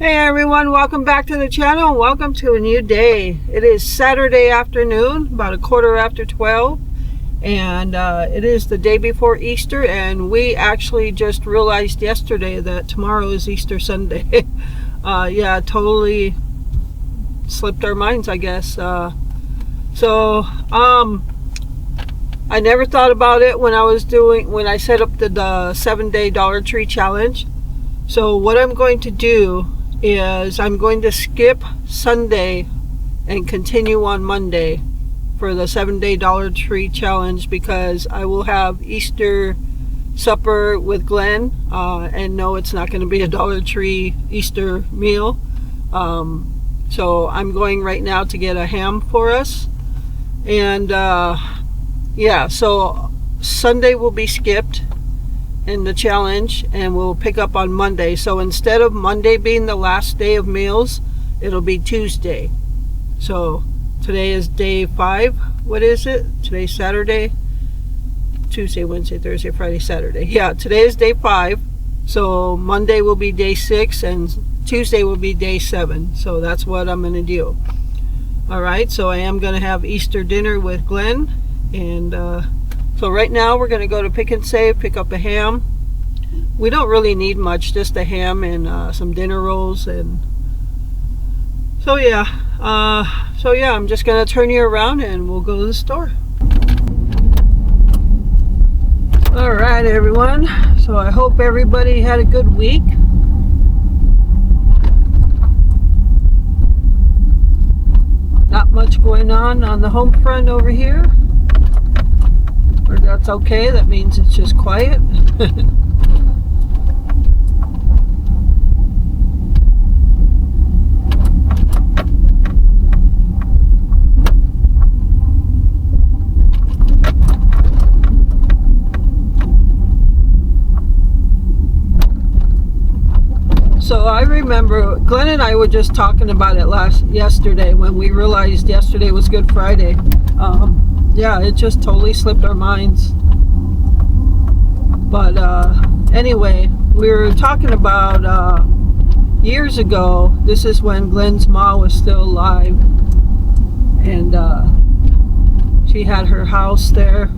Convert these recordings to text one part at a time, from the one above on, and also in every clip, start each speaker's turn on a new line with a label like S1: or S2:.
S1: Hey everyone, welcome back to the channel and welcome to a new day. It is Saturday afternoon, about 12:15, and it is the day before Easter, and we actually just realized yesterday that tomorrow is Easter Sunday. Yeah, totally slipped our minds, I guess. I never thought about it when I set up the 7-day Dollar Tree challenge. So what I'm going to do is I'm going to skip Sunday and continue on Monday for the 7-day Dollar Tree challenge, because I will have Easter supper with Glenn, and no, it's not going to be a Dollar Tree Easter meal. So I'm going right now to get a ham for us, and yeah, so Sunday will be skipped in the challenge, and we'll pick up on Monday. So instead of Monday being the last day of meals, it'll be Tuesday. So today is day 5. What is it? Today's Saturday, Tuesday, Wednesday, Thursday, Friday, Saturday. Yeah, today is day 5. So Monday will be day 6 and Tuesday will be day 7. So that's what I'm going to do. Alright, so I am going to have Easter dinner with Glenn, and so right now we're going to go to Pick 'n Save, pick up a ham. We don't really need much, just a ham and some dinner rolls. And so yeah, I'm just going to turn you around and we'll go to the store. Alright everyone, so I hope everybody had a good week. Not much going on the home front over here. That's okay, that means it's just quiet. So I remember Glenn and I were just talking about it yesterday when we realized yesterday was Good Friday. Yeah, it just totally slipped our minds. But anyway, we were talking about years ago. This is when Glenn's mom was still alive, and she had her house there.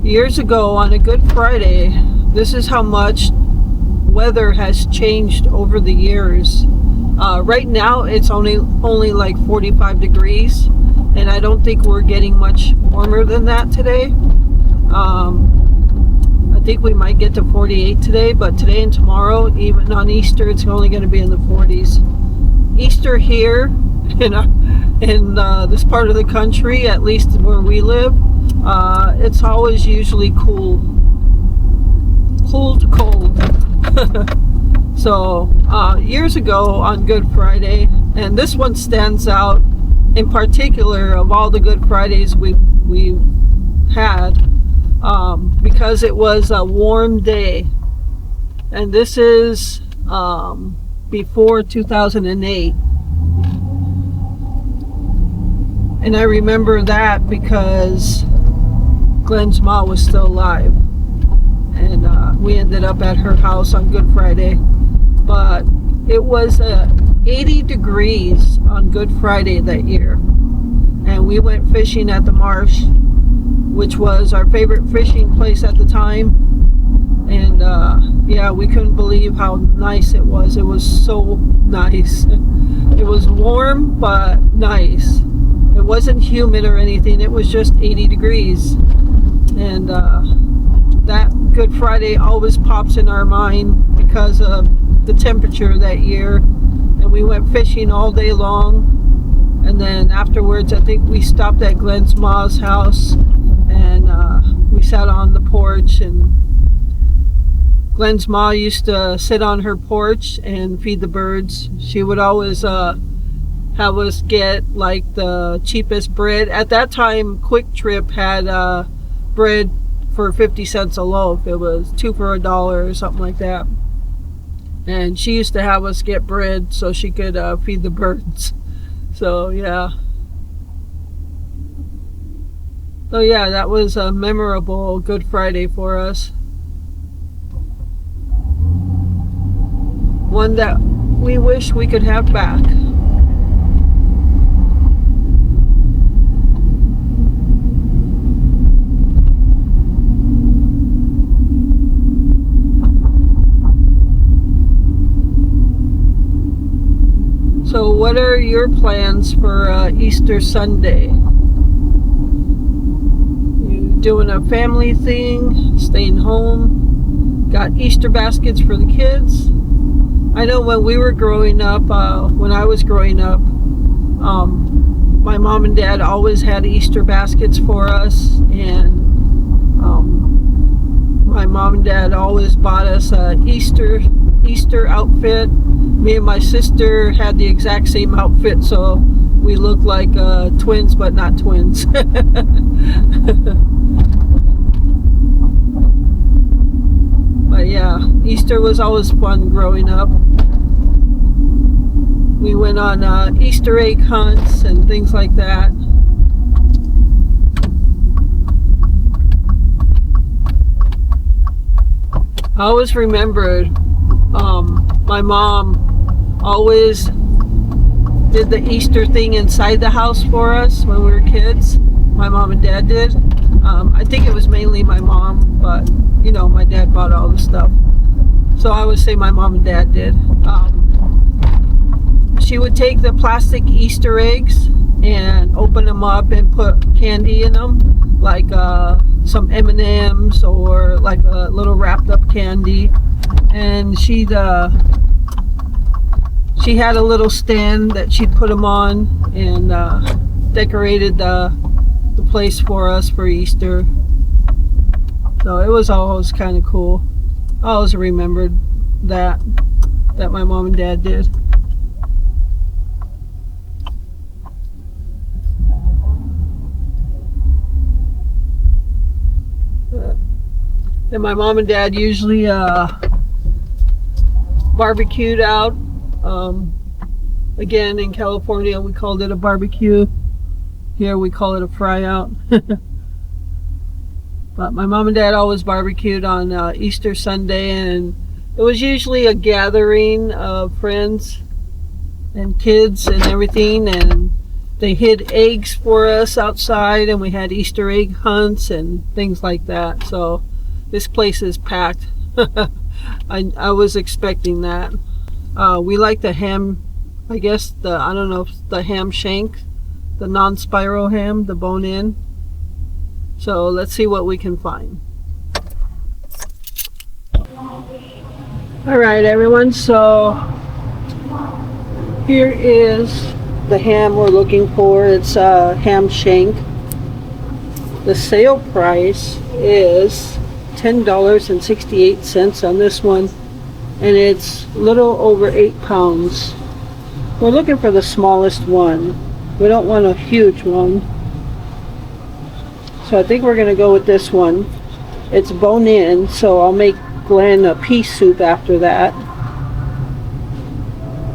S1: Years ago on a Good Friday, this is how much weather has changed over the years. Right now it's only like 45 degrees, and I don't think we're getting much warmer than that today. I think we might get to 48 today, but today and tomorrow, even on Easter, it's only going to be in the 40s. Easter here in this part of the country, at least where we live, it's always usually cool to cold. So years ago on Good Friday, and this one stands out in particular of all the Good Fridays we had, because it was a warm day, and this is before 2008, and I remember that because Glenn's mom was still alive, and we ended up at her house on Good Friday. But it was 80 degrees on Good Friday that year, and we went fishing at the marsh, which was our favorite fishing place at the time. And yeah, we couldn't believe how nice it was. It was so nice. It was warm but nice. It wasn't humid or anything. It was just 80 degrees. And that Good Friday always pops in our mind because of the temperature that year. And we went fishing all day long, and then afterwards I think we stopped at Glenn's mom's house, and we sat on the porch, and Glenn's mom used to sit on her porch and feed the birds. She would always have us get like the cheapest bread. At that time, Quick Trip had bread for 50 cents a loaf. It was 2 for $1 or something like that. And she used to have us get bread so she could feed the birds. So yeah. So yeah, that was a memorable Good Friday for us. One that we wish we could have back. So what are your plans for Easter Sunday? You doing a family thing? Staying home? Got Easter baskets for the kids? I know when we were growing up, when I was growing up, my mom and dad always had Easter baskets for us, and my mom and dad always bought us a Easter outfit. Me and my sister had the exact same outfit, so we looked like twins, but not twins. But yeah, Easter was always fun growing up. We went on Easter egg hunts and things like that. I always remembered my mom always did the Easter thing inside the house for us when we were kids. My mom and dad did. I think it was mainly my mom, but you know, my dad bought all the stuff. So I would say my mom and dad did. She would take the plastic Easter eggs and open them up and put candy in them, like some M&Ms or like a little wrapped up candy. And she had a little stand that she'd put them on, and decorated the place for us for Easter. So it was always kind of cool. I always remembered that my mom and dad did. And my mom and dad usually barbecued out. Again, in California we called it a barbecue. Here we call it a fry out. But my mom and dad always barbecued on Easter Sunday, and it was usually a gathering of friends and kids and everything, and they hid eggs for us outside, and we had Easter egg hunts and things like that. So this place is packed. I was expecting that. We like the ham, I guess I don't know if the ham shank, the non-spiral ham, the bone-in. So let's see what we can find. Alright everyone, so here is the ham we're looking for. It's ham shank. The sale price is $10.68 on this one, and it's a little over 8 pounds. We're looking for the smallest one. We don't want a huge one. So I think we're going to go with this one. It's bone in, so I'll make Glenn a pea soup after that.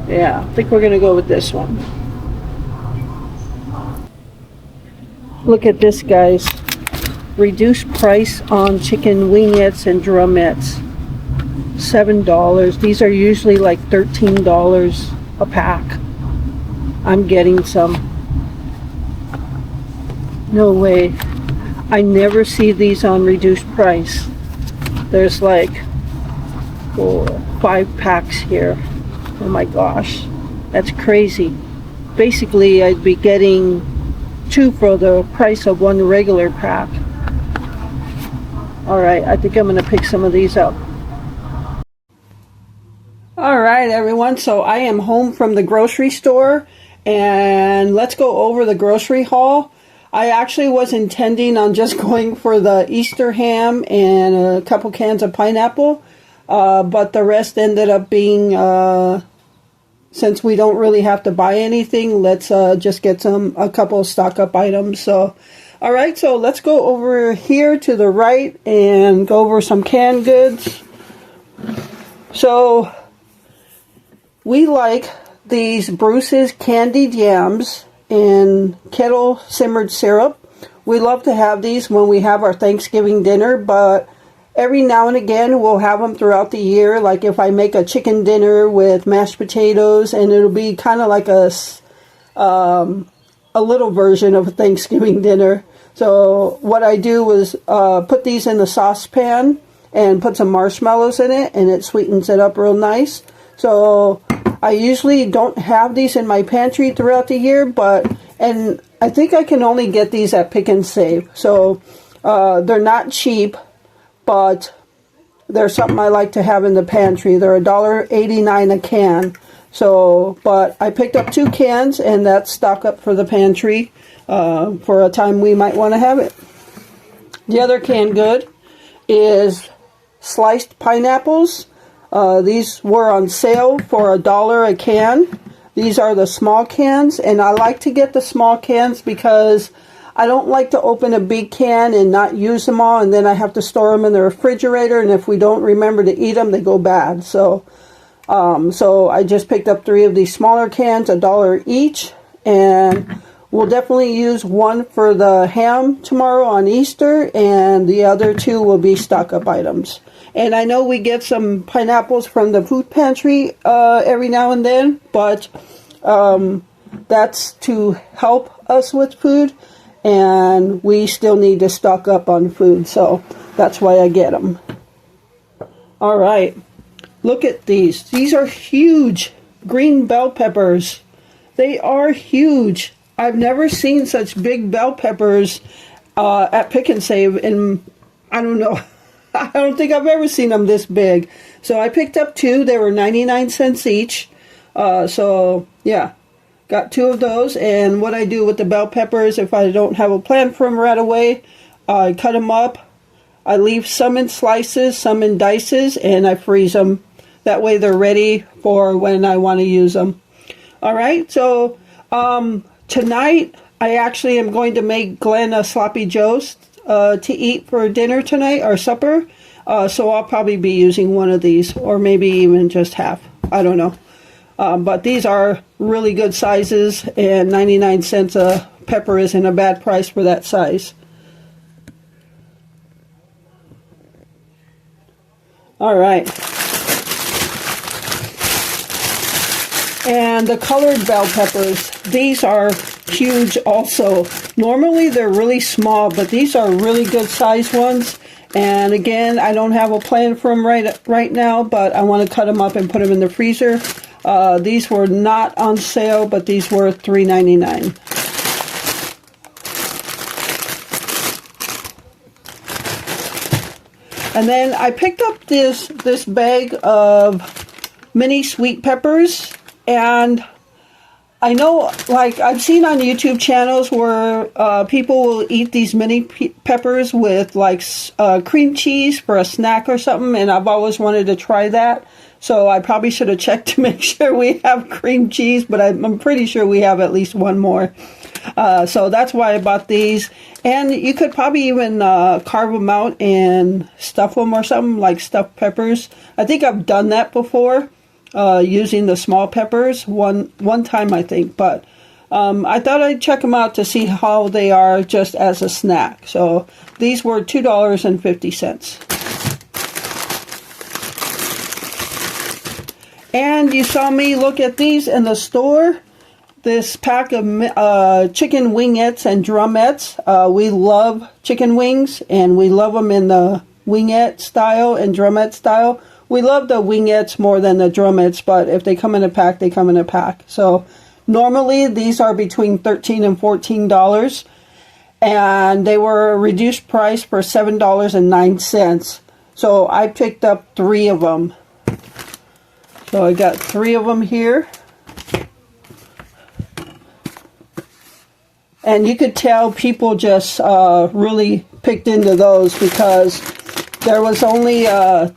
S1: Yeah, I think we're going to go with this one. Look at this, guys. Reduced price on chicken wingettes and drumettes. $7. These are usually like $13 a pack. I'm getting some. No way. I never see these on reduced price. There's like 5 packs here. Oh my gosh, that's crazy. Basically, I'd be getting 2 for the price of 1 regular pack. Alright, I think I'm going to pick some of these up. Alright everyone, so I am home from the grocery store, and let's go over the grocery haul. I actually was intending on just going for the Easter ham and a couple cans of pineapple, but the rest ended up being, since we don't really have to buy anything, let's just get a couple of stock up items. So, alright, so let's go over here to the right and go over some canned goods. So, we like these Bruce's candied yams in kettle simmered syrup. We love to have these when we have our Thanksgiving dinner, but every now and again we'll have them throughout the year. Like if I make a chicken dinner with mashed potatoes, and it'll be kind of like a little version of a Thanksgiving dinner. So what I do is put these in the saucepan and put some marshmallows in it, and it sweetens it up real nice. So I usually don't have these in my pantry throughout the year, and I think I can only get these at Pick and Save. So they're not cheap, but they're something I like to have in the pantry. They're $1.89 a can. So, but I picked up 2 cans, and that's stock up for the pantry for a time we might want to have it. The other canned good is sliced pineapples. These were on sale for $1 a can. These are the small cans, and I like to get the small cans because I don't like to open a big can and not use them all, and then I have to store them in the refrigerator, and if we don't remember to eat them, they go bad. So I just picked up 3 of these smaller cans, $1 each, and we'll definitely use one for the ham tomorrow on Easter, and the other 2 will be stock-up items. And I know we get some pineapples from the food pantry every now and then, but that's to help us with food, and we still need to stock up on food, so that's why I get them. All right, look at these. These are huge green bell peppers. They are huge. I've never seen such big bell peppers at Pick and Save in, I don't know, I don't think I've ever seen them this big. So I picked up 2. They were 99 cents each. So yeah, got 2 of those. And what I do with the bell peppers, if I don't have a plant for them right away, I cut them up. I leave some in slices, some in dices, and I freeze them. That way they're ready for when I want to use them. All right, so tonight I actually am going to make Glenn a sloppy joes to eat for dinner tonight, or supper. So I'll probably be using one of these, or maybe even just half. I don't know. But these are really good sizes, and 99 cents a pepper isn't a bad price for that size. All right. And the colored bell peppers, these are huge also. Normally they're really small, but these are really good sized ones. And again, I don't have a plan for them right now, but I want to cut them up and put them in the freezer. These were not on sale, but these were $3.99. And then I picked up this bag of mini sweet peppers. And I know, like, I've seen on YouTube channels where people will eat these mini peppers with, like, cream cheese for a snack or something, and I've always wanted to try that. So I probably should have checked to make sure we have cream cheese, but I'm pretty sure we have at least one more. So that's why I bought these. And you could probably even carve them out and stuff them or something, like stuffed peppers. I think I've done that before. Using the small peppers one time, I think, but I thought I'd check them out to see how they are just as a snack. So these were $2.50. And you saw me look at these in the store. This pack of chicken wingettes and drumettes. We love chicken wings, and we love them in the wingette style and drumette style. We love the wingettes more than the drumettes, but if they come in a pack, they come in a pack. So normally these are between $13 and $14, and they were a reduced price for $7.09. So I picked up 3 of them. So I got 3 of them here. And you could tell people just really picked into those because there was only 5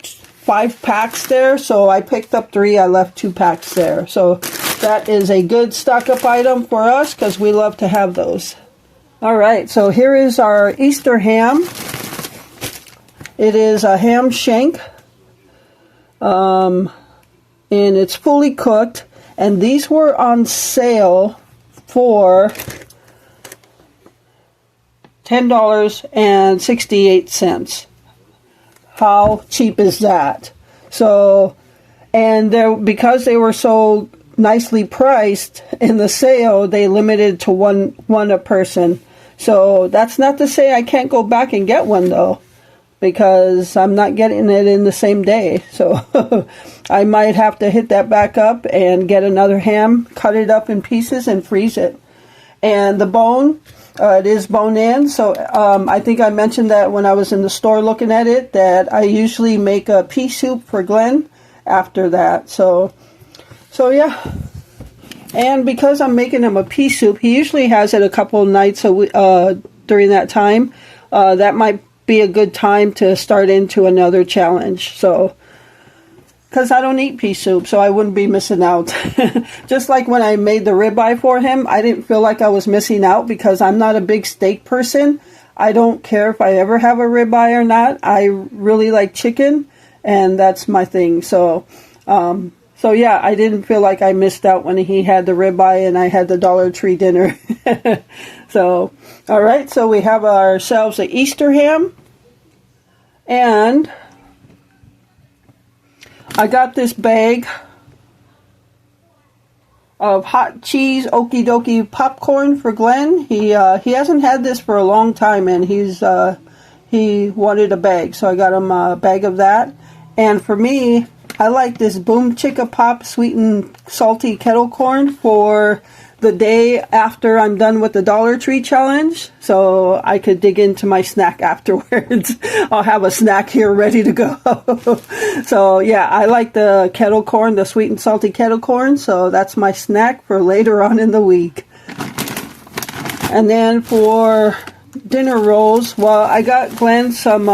S1: packs there, so I picked up 3. I left 2 packs there. So that is a good stock-up item for us because we love to have those. All right, so here is our Easter ham. It is a ham shank, and it's fully cooked. And these were on sale for $10.68. How cheap is that? So, and because they were so nicely priced in the sale, they limited to one a person. So that's not to say I can't go back and get one though, because I'm not getting it in the same day. So I might have to hit that back up and get another ham, cut it up in pieces and freeze it. And the bone, it is bone in. So I think I mentioned that when I was in the store looking at it, that I usually make a pea soup for Glenn after that. So yeah. And because I'm making him a pea soup, he usually has it a couple of nights during that time. That might be a good time to start into another challenge. So, because I don't eat pea soup, so I wouldn't be missing out. Just like when I made the ribeye for him, I didn't feel like I was missing out because I'm not a big steak person. I don't care if I ever have a ribeye or not. I really like chicken, and that's my thing. So yeah, I didn't feel like I missed out when he had the ribeye and I had the Dollar Tree dinner. So, all right, so we have ourselves an Easter ham. And I got this bag of hot cheese okie dokie popcorn for Glenn. He hasn't had this for a long time, and he wanted a bag, so I got him a bag of that. And for me, I like this Boom Chicka Pop sweet and salty kettle corn for the day after I'm done with the Dollar Tree challenge, so I could dig into my snack afterwards. I'll have a snack here ready to go. So yeah, I like the kettle corn, the sweet and salty kettle corn, so that's my snack for later on in the week. And then for dinner rolls, well, I got Glenn some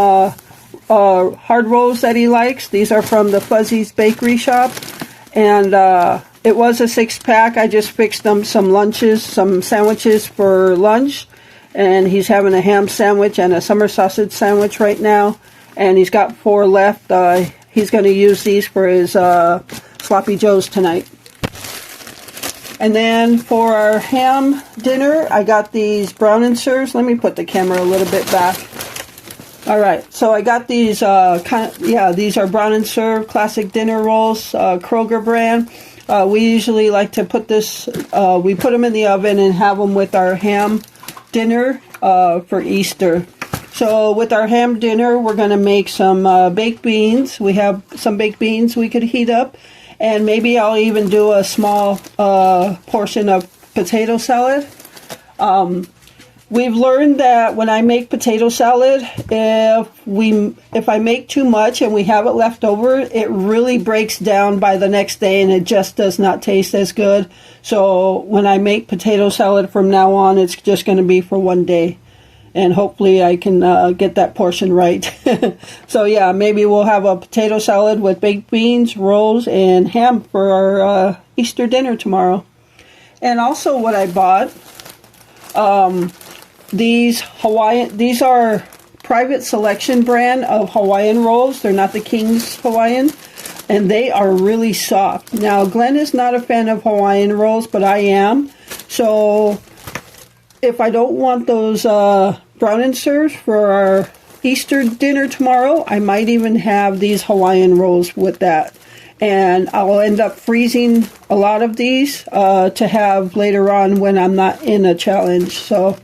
S1: hard rolls that he likes. These are from the Fuzzy's Bakery Shop, and it was a 6-pack. I just fixed them some sandwiches for lunch, and he's having a ham sandwich and a summer sausage sandwich right now, and he's got 4 left. He's going to use these for his sloppy joes tonight. And then for our ham dinner, I got these brown and serves. Let me put the camera a little bit back. All right, so I got these, these are Brown and Serve classic dinner rolls, Kroger brand. We usually like to put we put them in the oven and have them with our ham dinner for Easter. So with our ham dinner, we're going to make some baked beans. We have some baked beans we could heat up, and maybe I'll even do a small portion of potato salad. We've learned that when I make potato salad, if I make too much and we have it left over, it really breaks down by the next day and it just does not taste as good. So when I make potato salad from now on, it's just going to be for one day. And hopefully I can get that portion right. So yeah, maybe we'll have a potato salad with baked beans, rolls, and ham for our Easter dinner tomorrow. And also what I bought, these are Private Selection brand of Hawaiian rolls. They're not the King's Hawaiian, and they are really soft. Now, Glenn is not a fan of Hawaiian rolls, but I am. So if I don't want those brown and serves for our Easter dinner tomorrow, I might even have these Hawaiian rolls with that. And I'll end up freezing a lot of these to have later on when I'm not in a challenge. So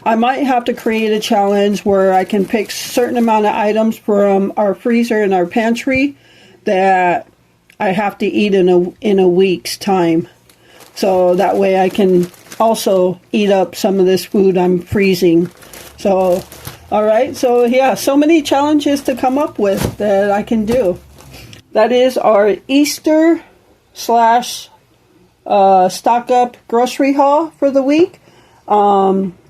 S1: I might have to create a challenge where I can pick certain amount of items from our freezer and our pantry that I have to eat in a week's time. So that way I can also eat up some of this food I'm freezing. So, all right. So yeah, so many challenges to come up with that I can do. That is our Easter / stock up grocery haul for the week.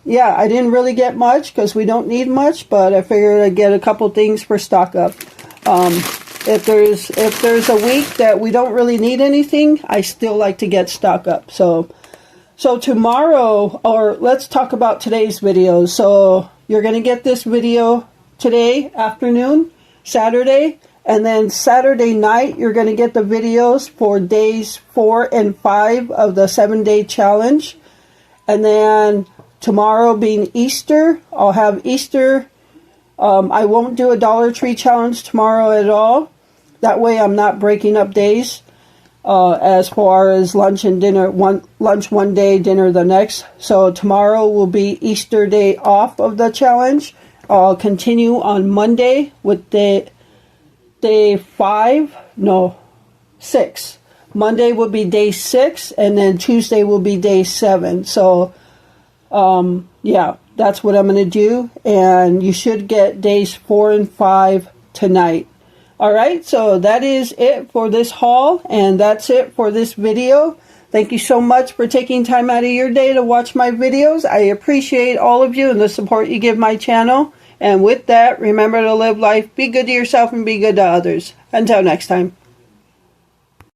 S1: Yeah, I didn't really get much because we don't need much, but I figured I'd get a couple things for stock up. If there's a week that we don't really need anything, I still like to get stock up. So tomorrow, or let's talk about today's video. So you're going to get this video today afternoon, Saturday, and then Saturday night, you're going to get the videos for days 4 and 5 of the 7-day challenge. And then tomorrow being Easter, I'll have Easter I won't do a Dollar Tree challenge tomorrow at all. That way I'm not breaking up days as far as lunch and dinner. Lunch one day, dinner the next. So tomorrow will be Easter day off of the challenge. I'll continue on Monday with day 6. Monday will be day 6, and then Tuesday will be day 7. So, yeah, that's what I'm going to do. And you should get days 4 and 5 tonight. All right, so that is it for this haul, and that's it for this video. Thank you so much for taking time out of your day to watch my videos. I appreciate all of you and the support you give my channel. And with that, remember to live life, be good to yourself, and be good to others. Until next time.